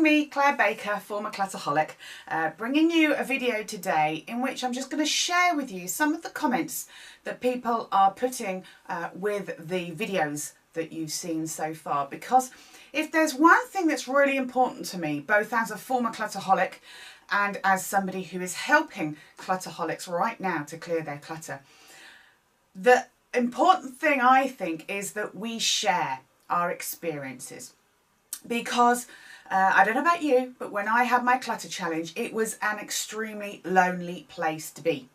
me, Claire Baker, former Clutterholic, bringing you a video today in which I'm just going to share with you some of the comments that people are putting with the videos that you've seen so far. Because if there's one thing that's really important to me, both as a former Clutterholic and as somebody who is helping Clutterholics right now to clear their clutter, the important thing I think is that we share our experiences. Because I don't know about you, but when I had my clutter challenge, it was an extremely lonely place to be.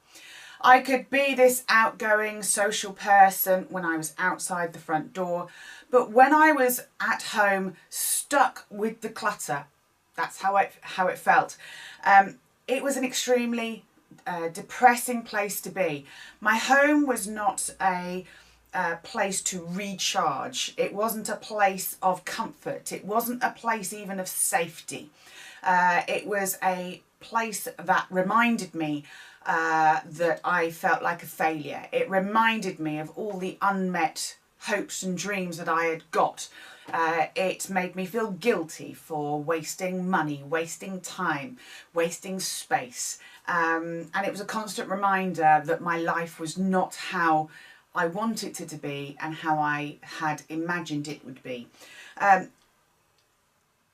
I could be this outgoing social person when I was outside the front door, but when I was at home stuck with the clutter, that's how it felt. It was an extremely depressing place to be. My home was not a place to recharge. It wasn't a place of comfort. It wasn't a place even of safety. It was a place that reminded me that I felt like a failure. It reminded me of all the unmet hopes and dreams that I had got. It made me feel guilty for wasting money, wasting time, wasting space. And it was a constant reminder that my life was not how I wanted it to be and how I had imagined it would be.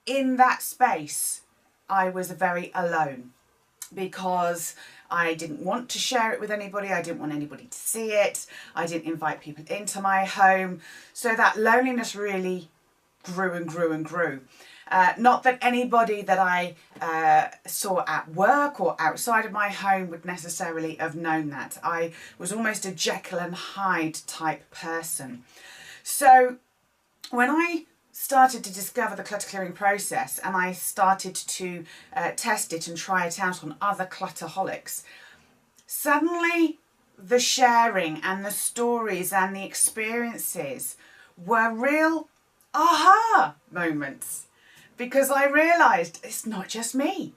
In that space, I was very alone because I didn't want to share it with anybody. I didn't want anybody to see it. I didn't invite people into my home. So that loneliness really grew and grew and grew. Not that anybody that I saw at work or outside of my home would necessarily have known that. I was almost a Jekyll and Hyde type person. So when I started to discover the clutter clearing process and I started to test it and try it out on other clutterholics, suddenly the sharing and the stories and the experiences were real aha moments. Because I realised it's not just me.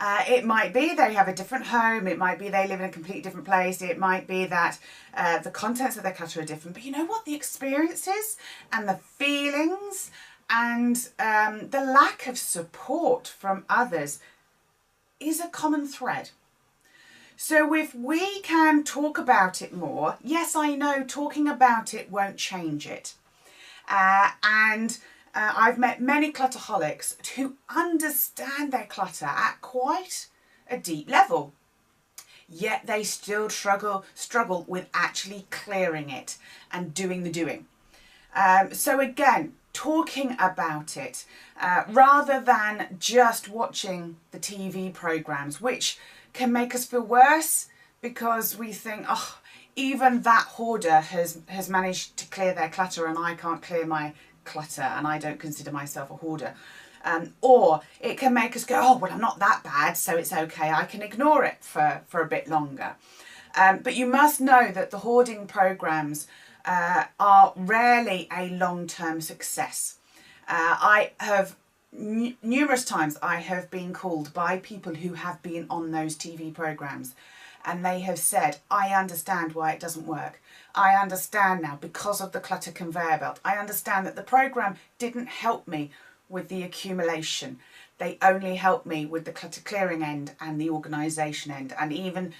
It might be they have a different home. It might be they live in a completely different place. It might be that the contents of their clutter are different. But you know what? The experiences and the feelings and the lack of support from others is a common thread. So if we can talk about it more, yes, I know talking about it won't change it. I've met many clutterholics who understand their clutter at quite a deep level, yet they still struggle with actually clearing it and doing the doing. So again, talking about it rather than just watching the TV programs, which can make us feel worse because we think, oh, even that hoarder has managed to clear their clutter and I can't clear my clutter and I don't consider myself a hoarder. Or it can make us go, oh, well, I'm not that bad, so it's okay. I can ignore it for a bit longer. But you must know that the hoarding programs are rarely a long-term success. I have numerous times I have been called by people who have been on those TV programs and they have said, I understand why it doesn't work. I understand now because of the clutter conveyor belt. I understand that the program didn't help me with the accumulation. They only helped me with the clutter clearing end and the organisation end and even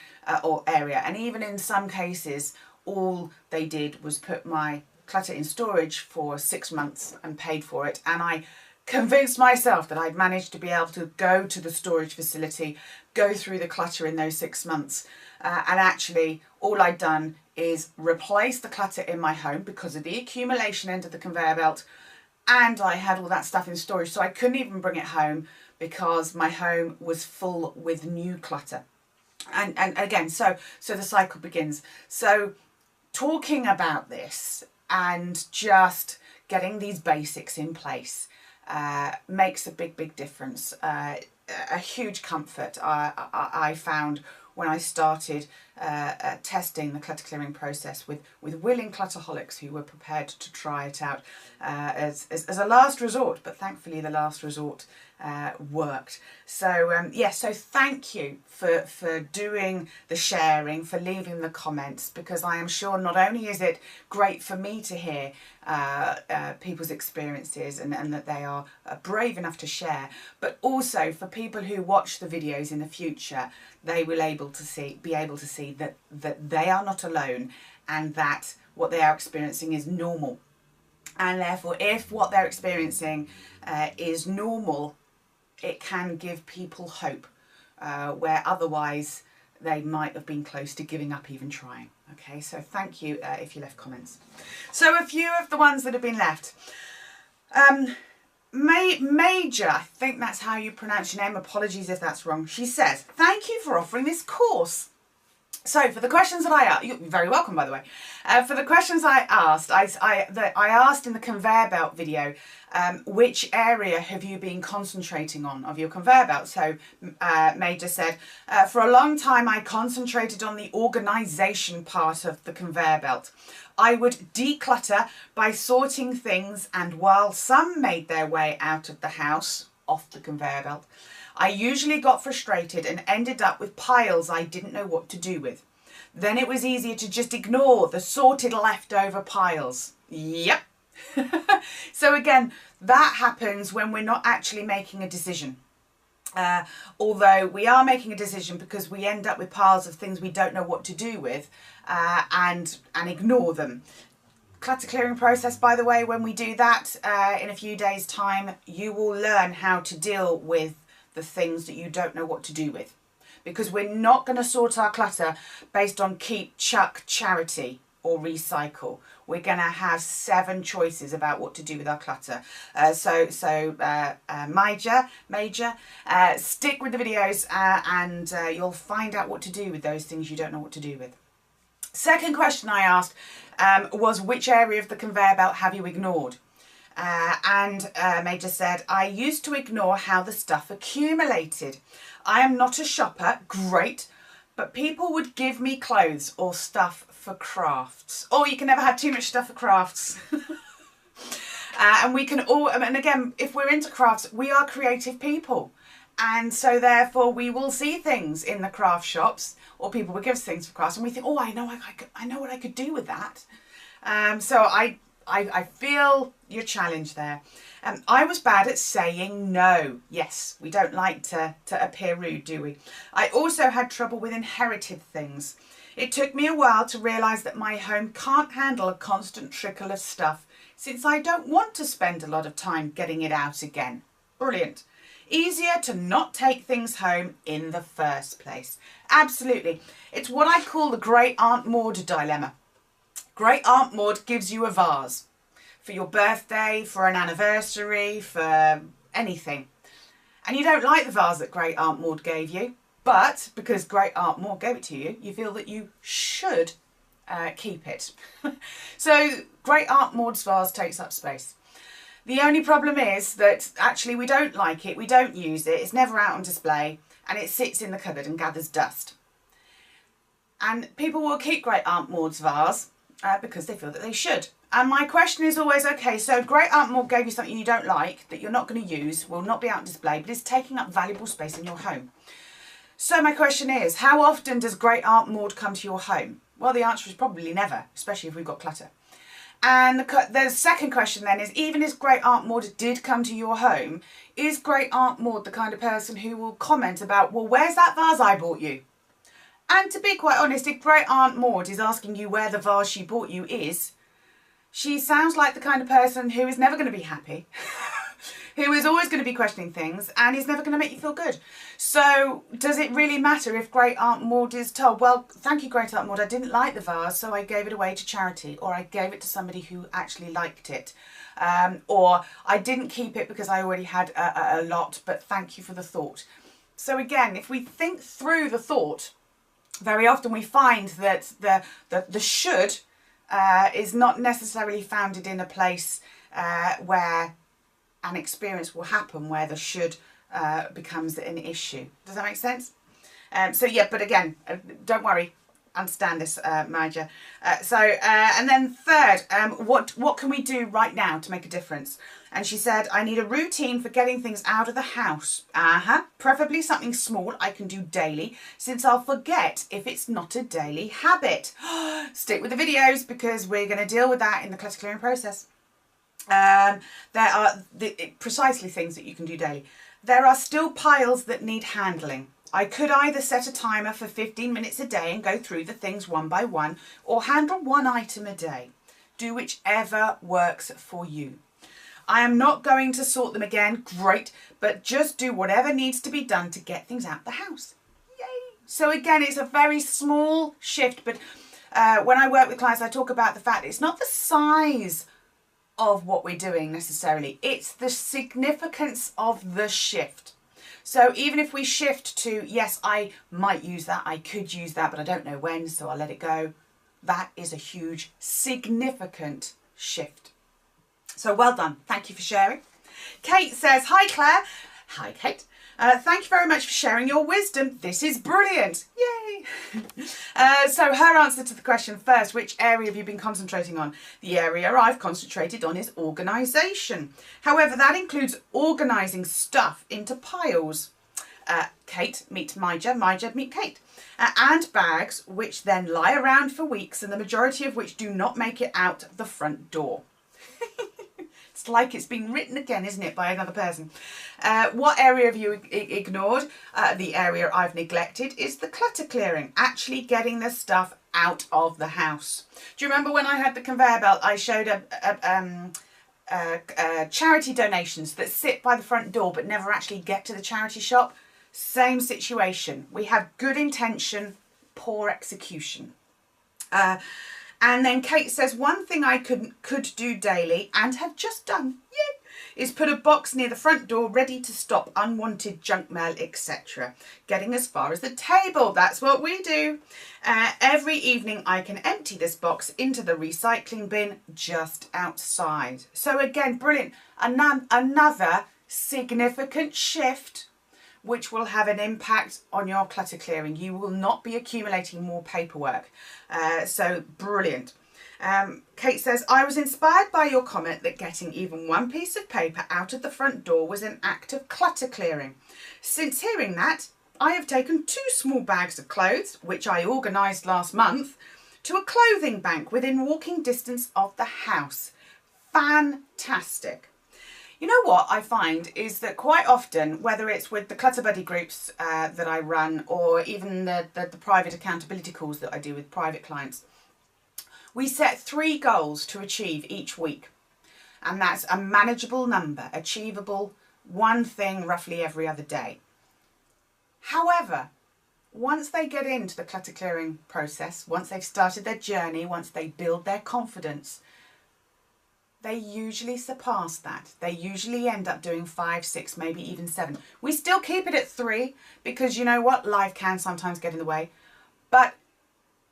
or area. And even in some cases, all they did was put my clutter in storage for 6 months and paid for it. And I convinced myself that I'd managed to be able to go to the storage facility, go through the clutter in those 6 months. And actually, all I'd done is replace the clutter in my home because of the accumulation end of the conveyor belt. And I had all that stuff in storage. So I couldn't even bring it home because my home was full with new clutter. And again, so the cycle begins. So talking about this and just getting these basics in place makes a big difference. A huge comfort I found when I started testing the clutter clearing process with willing clutterholics who were prepared to try it out as a last resort, but thankfully the last resort worked. So yes, so thank you for doing the sharing, for leaving the comments, because I am sure not only is it great for me to hear people's experiences and that they are brave enough to share, but also for people who watch the videos in the future, they will be able to see that they are not alone, and that what they are experiencing is normal. And therefore, if what they're experiencing is normal, it can give people hope where otherwise they might have been close to giving up even trying. Okay, so thank you if you left comments. So a few of the ones that have been left. Major, I think that's how you pronounce your name, apologies if that's wrong. She says, thank you for offering this course. So for the questions that I asked, you're very welcome by the way. For the questions I asked, I asked in the conveyor belt video, which area have you been concentrating on of your conveyor belt? So Major said, for a long time I concentrated on the organisation part of the conveyor belt. I would declutter by sorting things, and while some made their way out of the house, off the conveyor belt, I usually got frustrated and ended up with piles I didn't know what to do with. Then it was easier to just ignore the sorted leftover piles. Yep. So again, that happens when we're not actually making a decision. Although we are making a decision because we end up with piles of things we don't know what to do with and ignore them. Clutter clearing process, by the way, when we do that in a few days' time, you will learn how to deal with the things that you don't know what to do with. Because we're not going to sort our clutter based on keep, chuck, charity or recycle. We're going to have 7 choices about what to do with our clutter. Major, stick with the videos and you'll find out what to do with those things you don't know what to do with. Second question I asked was, which area of the conveyor belt have you ignored? Major said, I used to ignore how the stuff accumulated. I am not a shopper, great, but people would give me clothes or stuff for crafts. Oh, you can never have too much stuff for crafts. And we can all, and again, if we're into crafts, we are creative people. And so therefore we will see things in the craft shops, or people will give us things for crafts, and we think, oh, I know what I could do with that. So I feel your challenge there. I was bad at saying no. Yes, we don't like to appear rude, do we? I also had trouble with inherited things. It took me a while to realise that my home can't handle a constant trickle of stuff, since I don't want to spend a lot of time getting it out again. Brilliant. Easier to not take things home in the first place. Absolutely. It's what I call the Great Aunt Maud dilemma. Great Aunt Maud gives you a vase for your birthday, for an anniversary, for anything. And you don't like the vase that Great Aunt Maud gave you, but because Great Aunt Maud gave it to you, you feel that you should keep it. So Great Aunt Maud's vase takes up space. The only problem is that actually we don't like it, we don't use it, it's never out on display, and it sits in the cupboard and gathers dust. And people will keep Great Aunt Maud's vase because they feel that they should. And my question is always, okay, so Great Aunt Maud gave you something you don't like, that you're not going to use, will not be out on display, but is taking up valuable space in your home. So my question is, how often does Great Aunt Maud come to your home? Well, the answer is probably never, especially if we've got clutter. And the second question then is, even if Great Aunt Maud did come to your home, is Great Aunt Maud the kind of person who will comment about, well, where's that vase I bought you? And to be quite honest, if Great Aunt Maud is asking you where the vase she bought you is, she sounds like the kind of person who is never going to be happy, who is always going to be questioning things, and is never going to make you feel good. So does it really matter if Great Aunt Maud is told, well, thank you, Great Aunt Maud, I didn't like the vase, so I gave it away to charity, or I gave it to somebody who actually liked it, or I didn't keep it because I already had a lot, but thank you for the thought. So again, if we think through the thought, very often we find that the should is not necessarily founded in a place where an experience will happen where the should becomes an issue. Does that make sense? So yeah, but again, don't worry. understand this, Maja. And then third, what can we do right now to make a difference? And she said, I need a routine for getting things out of the house. Preferably something small I can do daily, since I'll forget if it's not a daily habit. Stick with the videos because we're going to deal with that in the clutter clearing process. There are precisely things that you can do daily. There are still piles that need handling. I could either set a timer for 15 minutes a day and go through the things one by one, or handle one item a day. Do whichever works for you. I am not going to sort them again, great, but just do whatever needs to be done to get things out the house. Yay! So again, it's a very small shift, but when I work with clients, I talk about the fact it's not the size of what we're doing necessarily, it's the significance of the shift. So even if we shift to, yes, I might use that, I could use that, but I don't know when, so I'll let it go. That is a huge, significant shift. So well done. Thank you for sharing. Kate says, hi Claire. Hi Kate. Thank you very much for sharing your wisdom. This is brilliant. Yay. So her answer to the question first, which area have you been concentrating on? The area I've concentrated on is organisation. However, that includes organising stuff into piles. Kate meet Maja, Maja meet Kate. And bags, which then lie around for weeks and the majority of which do not make it out the front door. It's like it's been written again, isn't it, by another person? What area have you ignored? The area I've neglected is the clutter clearing, actually getting the stuff out of the house. Do you remember when I had the conveyor belt, I showed charity donations that sit by the front door but never actually get to the charity shop? Same situation. We have good intention, poor execution. And then Kate says, one thing I could do daily and have just done, is put a box near the front door ready to stop unwanted junk mail, etc. Getting as far as the table, that's what we do. Every evening I can empty this box into the recycling bin just outside. So again, brilliant. Another significant shift which will have an impact on your clutter clearing. You will not be accumulating more paperwork. So brilliant. Kate says, I was inspired by your comment that getting even one piece of paper out of the front door was an act of clutter clearing. Since hearing that, I have taken 2 small bags of clothes, which I organised last month, to a clothing bank within walking distance of the house. Fantastic. You know what I find is that quite often, whether it's with the Clutter Buddy groups that I run or even the private accountability calls that I do with private clients, we set 3 goals to achieve each week. And that's a manageable number, achievable, one thing roughly every other day. However, once they get into the clutter clearing process, once they've started their journey, once they build their confidence, they usually surpass that. They usually end up doing 5, 6, maybe even 7. We still keep it at 3 because you know what? Life can sometimes get in the way. But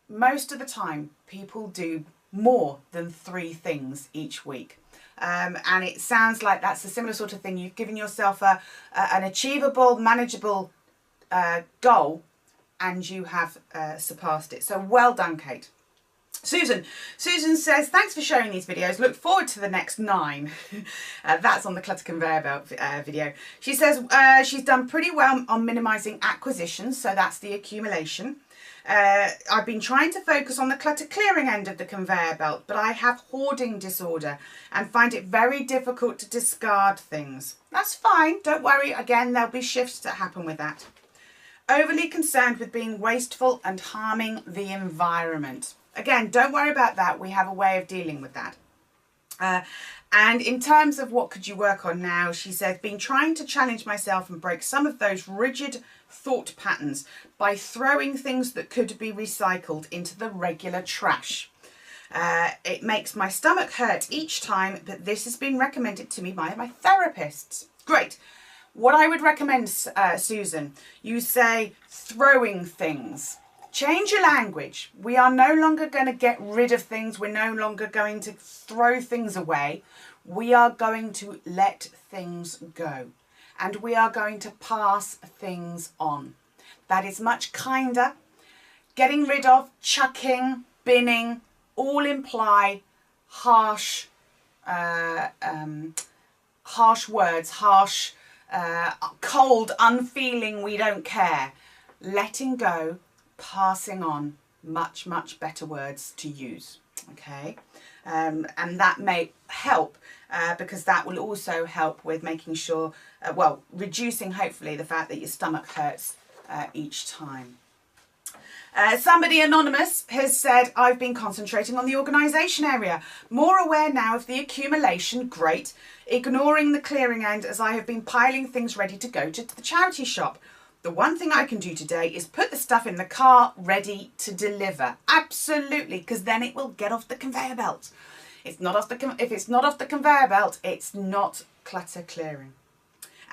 most of the time, people do more than 3 things each week. And it sounds like that's a similar sort of thing. You've given yourself an achievable, manageable goal and you have surpassed it. So well done, Kate. Susan says, thanks for sharing these videos. Look forward to the next 9. That's on the clutter conveyor belt video. She says she's done pretty well on minimising acquisitions, so that's the accumulation. I've been trying to focus on the clutter clearing end of the conveyor belt, but I have hoarding disorder and find it very difficult to discard things. That's fine, don't worry. Again, there'll be shifts that happen with that. Overly concerned with being wasteful and harming the environment. Again, don't worry about that. We have a way of dealing with that. And in terms of what could you work on now, she said, been trying to challenge myself and break some of those rigid thought patterns by throwing things that could be recycled into the regular trash. It makes my stomach hurt each time, but this has been recommended to me by my therapists. Great. What I would recommend, Susan, you say throwing things. Change your language. We are no longer going to get rid of things. We're no longer going to throw things away. We are going to let things go. And we are going to pass things on. That is much kinder. Getting rid of, chucking, binning, all imply harsh words, cold, unfeeling, we don't care. Letting go, passing on, much, much better words to use, okay? And that may help because that will also help with making sure, reducing hopefully the fact that your stomach hurts each time. Somebody anonymous has said, I've been concentrating on the organisation area. More aware now of the accumulation, great. Ignoring the clearing end as I have been piling things ready to go to the charity shop. The one thing I can do today is put the stuff in the car ready to deliver. Absolutely, because then it will get off the conveyor belt. If it's not off the conveyor belt, it's not clutter clearing.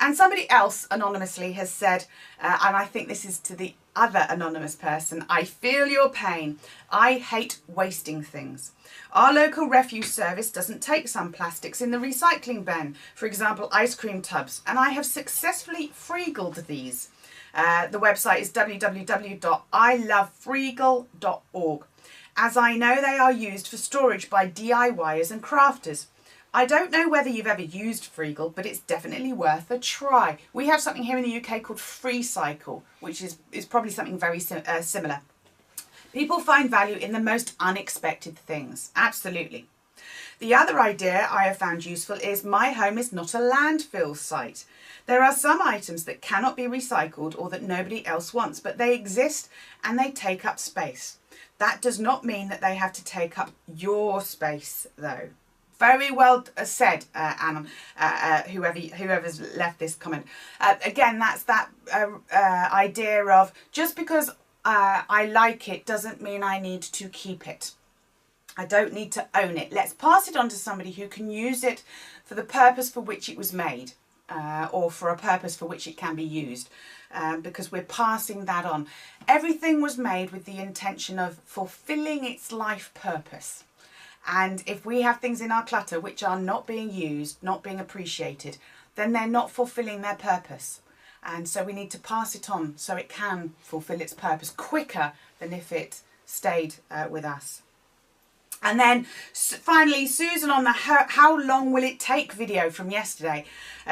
And somebody else anonymously has said, and I think this is to the other anonymous person, I feel your pain. I hate wasting things. Our local refuse service doesn't take some plastics in the recycling bin, for example, ice cream tubs, and I have successfully freegled these. The website is www.ilovefreegle.org, as I know they are used for storage by DIYers and crafters. I don't know whether you've ever used Freegle, but it's definitely worth a try. We have something here in the UK called FreeCycle, which is probably something very similar. People find value in the most unexpected things. Absolutely. The other idea I have found useful is my home is not a landfill site. There are some items that cannot be recycled or that nobody else wants, but they exist and they take up space. That does not mean that they have to take up your space, though. Very well said, Anna, whoever's left this comment. Again, that's that idea of just because I like it doesn't mean I need to keep it. I don't need to own it. Let's pass it on to somebody who can use it for the purpose for which it was made, or for a purpose for which it can be used, because we're passing that on. Everything was made with the intention of fulfilling its life purpose. And if we have things in our clutter which are not being used, not being appreciated, then they're not fulfilling their purpose. And so we need to pass it on so it can fulfill its purpose quicker than if it stayed with us. And then finally, Susan on the how long will it take video from yesterday.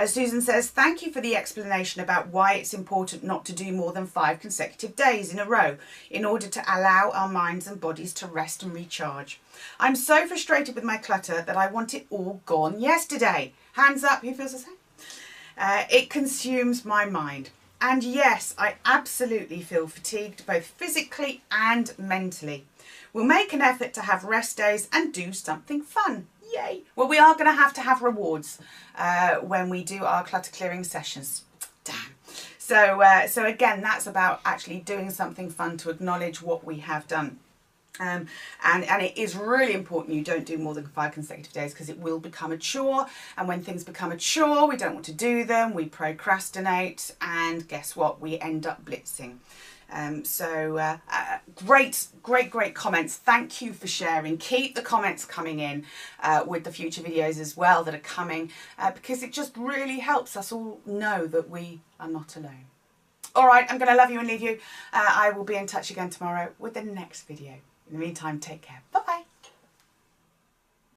Susan says, thank you for the explanation about why it's important not to do more than 5 consecutive days in a row in order to allow our minds and bodies to rest and recharge. I'm so frustrated with my clutter that I want it all gone yesterday. Hands up, who feels the same? It consumes my mind. And yes, I absolutely feel fatigued, both physically and mentally. We'll make an effort to have rest days and do something fun. Yay! Well, we are going to have rewards when we do our clutter clearing sessions. Damn. So again, that's about actually doing something fun to acknowledge what we have done. And it is really important you don't do more than 5 consecutive days, because it will become a chore, and when things become a chore we don't want to do them, we procrastinate, and guess what, we end up blitzing. Great comments. Thank you for sharing. Keep the comments coming in with the future videos as well that are coming, because it just really helps us all know that we are not alone. All right, I'm going to love you and leave you. I will be in touch again tomorrow with the next video. In the meantime, take care. Bye-bye.